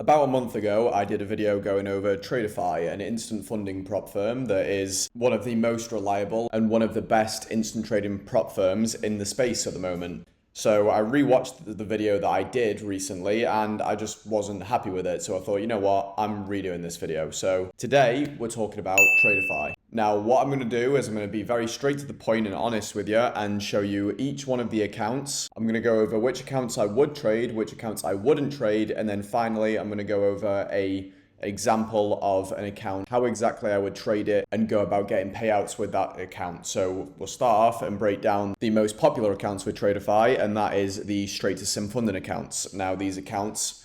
About a month ago, I did a video going over Tradeify, an instant funding prop firm that is one of the most reliable and one of the best instant trading prop firms in the space at the moment. So I rewatched the video that I did recently and I just wasn't happy with it. So I thought, you know what, I'm redoing this video. So today we're talking about Tradeify. Now, what I'm going to do is I'm going to be very straight to the point and honest with you and show you each one of the accounts. I'm going to go over which accounts I would trade, which accounts I wouldn't trade, and then finally I'm going to go over an example of an account, how exactly I would trade it and go about getting payouts with that account. So we'll start off and break down the most popular accounts with Tradeify, and that is the straight to sim funding accounts. Now these accounts,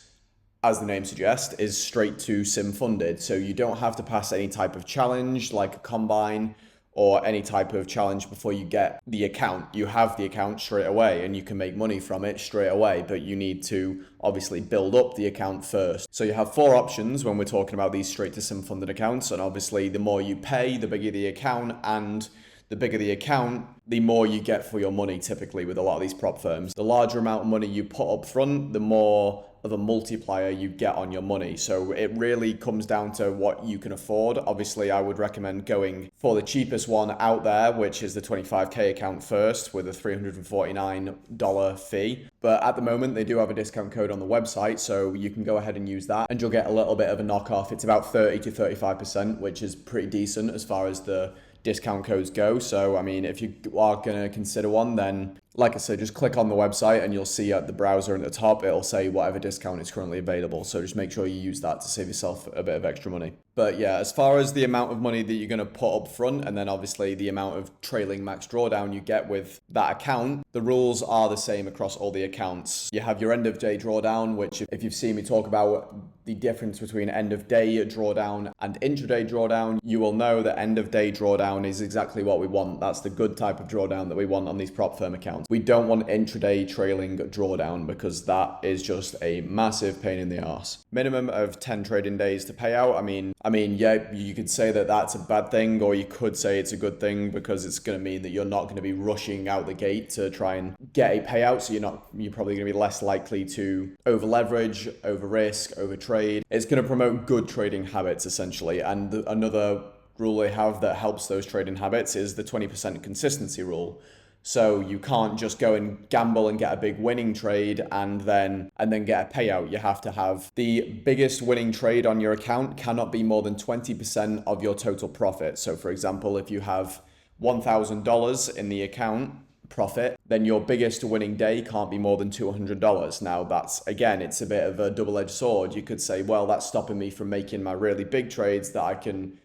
as the name suggests, is straight to sim funded. So you don't have to pass any type of challenge like a combine or any type of challenge before you get the account. You have the account straight away and you can make money from it straight away, but you need to obviously build up the account first. So you have four options when we're talking about these straight to sim funded accounts. And obviously the more you pay, the bigger the account, and the bigger the account, the more you get for your money typically with a lot of these prop firms. The larger amount of money you put up front, the more of a multiplier you get on your money. So it really comes down to what you can afford. Obviously, I would recommend going for the cheapest one out there, which is the 25K account first with a $349 fee. But at the moment, they do have a discount code on the website, so you can go ahead and use that and you'll get a little bit of a knockoff. It's about 30 to 35%, which is pretty decent as far as the discount codes go. So, I mean, if you are going to consider one, then like I said, just click on the website and you'll see at the browser at the top, it'll say whatever discount is currently available. So just make sure you use that to save yourself a bit of extra money. But yeah, as far as the amount of money that you're going to put up front, and then obviously the amount of trailing max drawdown you get with that account, the rules are the same across all the accounts. You have your end of day drawdown, which if you've seen me talk about the difference between end of day drawdown and intraday drawdown, you will know that end of day drawdown is exactly what we want. That's the good type of drawdown that we want on these prop firm accounts. We don't want intraday trailing drawdown because that is just a massive pain in the arse. Minimum of 10 trading days to pay out. I mean, yeah, you could say that that's a bad thing, or you could say it's a good thing because it's going to mean that you're not going to be rushing out the gate to try and get a payout. So you're probably going to be less likely to over leverage, over risk, over trade. It's going to promote good trading habits essentially. And another rule they have that helps those trading habits is the 20% consistency rule. So you can't just go and gamble and get a big winning trade and then get a payout. You have to have the biggest winning trade on your account cannot be more than 20% of your total profit. So for example, if you have $1,000 in the account profit, then your biggest winning day can't be more than $200. Now that's, again, it's a bit of a double-edged sword. You could say, well, that's stopping me from making my really big trades that I can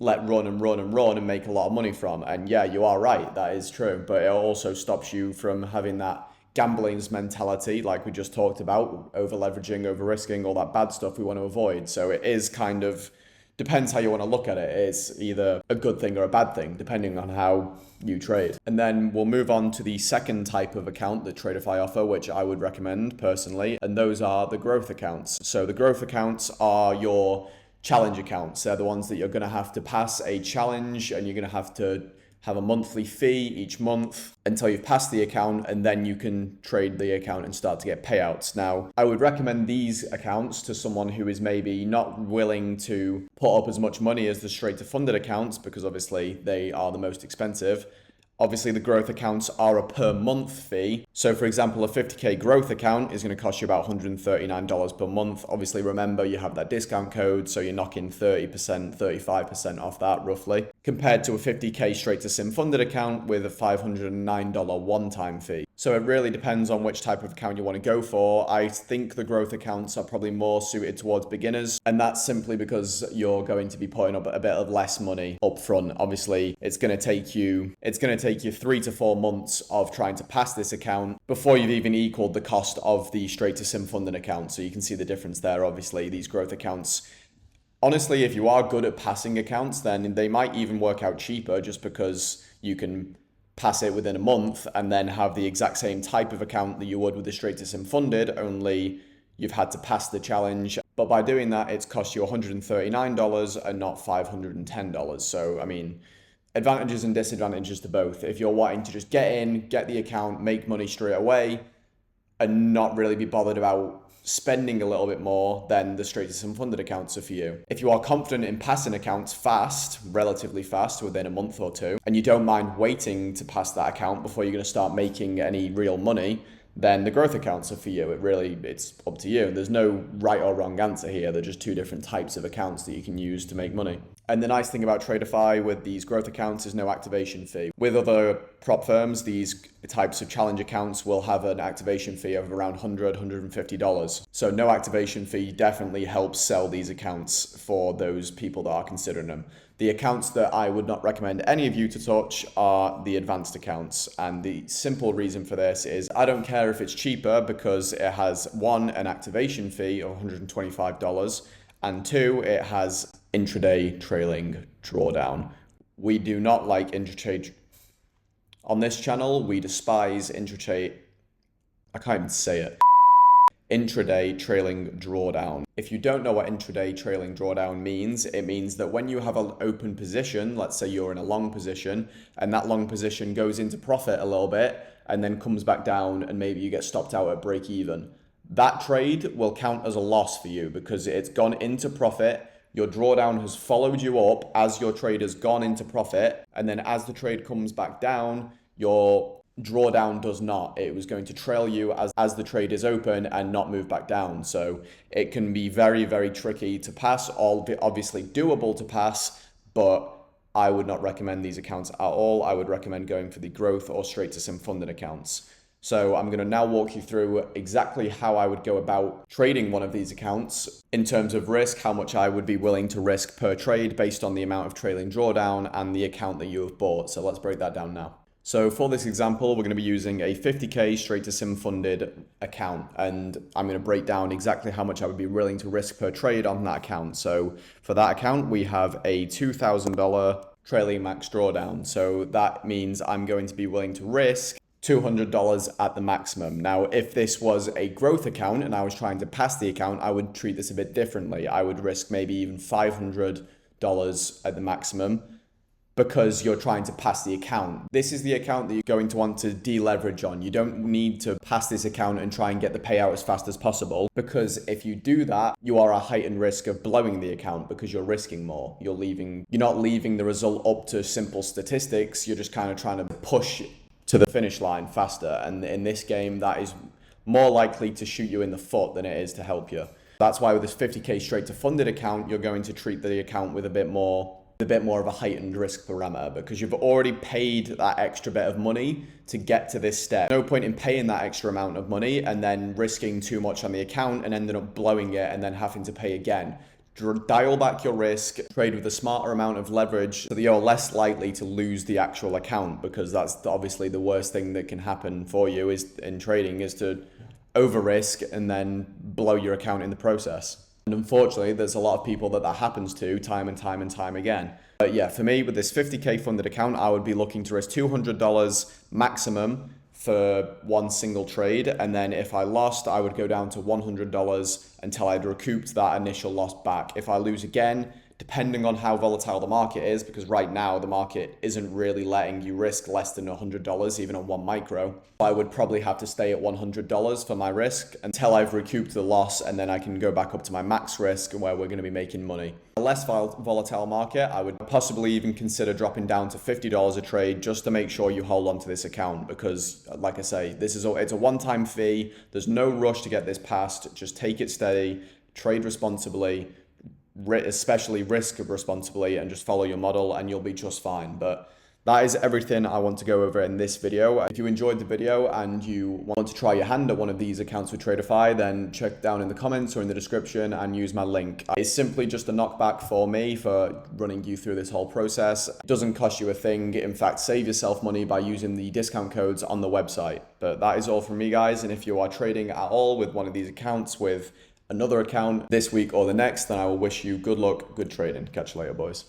let run and make a lot of money from. And yeah, you are right, that is true, but it also stops you from having that gambling's mentality like we just talked about, over leveraging, over risking, all that bad stuff we want to avoid. So it is kind of, depends how you want to look at it. It's either a good thing or a bad thing, depending on how you trade. And then we'll move on to the second type of account that Tradeify offer, which I would recommend personally, and those are the growth accounts. So the growth accounts are your challenge accounts. They're the ones that you're going to have to pass a challenge and you're going to have a monthly fee each month until you've passed the account, and then you can trade the account and start to get payouts. Now, I would recommend these accounts to someone who is maybe not willing to put up as much money as the straight to funded accounts because obviously they are the most expensive. Obviously, the growth accounts are a per month fee. So for example, a 50K growth account is going to cost you about $139 per month. Obviously, remember you have that discount code, so you're knocking 30%, 35% off that roughly, compared to a 50K straight to sim funded account with a $509 one-time fee. So it really depends on which type of account you want to go for. I think the growth accounts are probably more suited towards beginners, and that's simply because you're going to be putting up a bit of less money up front. Obviously, it's going to take you 3 to 4 months of trying to pass this account before you've even equaled the cost of the straight to sim funding account. So you can see the difference there. Obviously, these growth accounts, honestly, if you are good at passing accounts, then they might even work out cheaper just because you can pass it within a month and then have the exact same type of account that you would with the straight to sim funded, only you've had to pass the challenge. But by doing that, it's cost you $139 and not $510. So, I mean, advantages and disadvantages to both. If you're wanting to just get in, get the account, make money straight away, and not really be bothered about spending a little bit more, then the straight to sum funded accounts are for you. If you are confident in passing accounts fast, relatively fast, within a month or two, and you don't mind waiting to pass that account before you're going to start making any real money, then the growth accounts are for you. It's up to you. There's no right or wrong answer here. They're just two different types of accounts that you can use to make money. And the nice thing about Tradeify with these growth accounts is no activation fee. With other prop firms, these types of challenge accounts will have an activation fee of around $100, $150. So no activation fee definitely helps sell these accounts for those people that are considering them. The accounts that I would not recommend any of you to touch are the advanced accounts. And the simple reason for this is I don't care if it's cheaper because it has one, an activation fee of $125, and two, it has intraday trailing drawdown. We do not like intraday. On this channel, we despise intraday. I can't even say it. Intraday trailing drawdown. If you don't know what intraday trailing drawdown means, it means that when you have an open position, let's say you're in a long position, and that long position goes into profit a little bit and then comes back down and maybe you get stopped out at break even. That trade will count as a loss for you because it's gone into profit. Your drawdown has followed you up as your trade has gone into profit. And then as the trade comes back down, your drawdown does not. It was going to trail you as the trade is open and not move back down. So it can be very, very tricky to pass, obviously doable to pass, but I would not recommend these accounts at all. I would recommend going for the growth or straight to sim funded accounts. So I'm going to now walk you through exactly how I would go about trading one of these accounts in terms of risk, how much I would be willing to risk per trade based on the amount of trailing drawdown and the account that you have bought. So let's break that down now. So for this example, we're going to be using a 50K straight to sim funded account, and I'm going to break down exactly how much I would be willing to risk per trade on that account. So for that account, we have a $2,000 trailing max drawdown. So that means I'm going to be willing to risk $200 at the maximum. Now, if this was a growth account and I was trying to pass the account, I would treat this a bit differently. I would risk maybe even $500 at the maximum, because you're trying to pass the account. This is the account that you're going to want to deleverage on. You don't need to pass this account and try and get the payout as fast as possible, because if you do that, you are a heightened risk of blowing the account because you're risking more. You're not leaving the result up to simple statistics. You're just kind of trying to push to the finish line faster. And in this game, that is more likely to shoot you in the foot than it is to help you. That's why with this 50K straight to funded account, you're going to treat the account with a bit more of a heightened risk parameter, because you've already paid that extra bit of money to get to this step. No point in paying that extra amount of money and then risking too much on the account and ending up blowing it and then having to pay again. Dial back your risk, trade with a smarter amount of leverage so that you're less likely to lose the actual account, because that's obviously the worst thing that can happen for you in trading is to over risk and then blow your account in the process. And unfortunately, there's a lot of people that happens to time and time again. But yeah, for me, with this 50K funded account, I would be looking to risk $200 maximum for one single trade. And then if I lost, I would go down to $100 until I'd recouped that initial loss back. If I lose again, depending on how volatile the market is, because right now the market isn't really letting you risk less than $100, even on one micro, I would probably have to stay at $100 for my risk until I've recouped the loss, and then I can go back up to my max risk where we're going to be making money. A less volatile market, I would possibly even consider dropping down to $50 a trade just to make sure you hold on to this account, because like I say, it's a one-time fee. There's no rush to get this passed. Just take it steady, trade responsibly, especially risk responsibly, and just follow your model and you'll be just fine. But that is everything I want to go over in this video. If you enjoyed the video and you want to try your hand at one of these accounts with Tradeify, then check down in the comments or in the description and use my link. It's simply just a knockback for me for running you through this whole process. It doesn't cost you a thing. In fact, save yourself money by using the discount codes on the website. But that is all from me, guys. And if you are trading at all with one of these accounts with another account this week or the next, then I will wish you good luck, good trading. Catch you later, boys.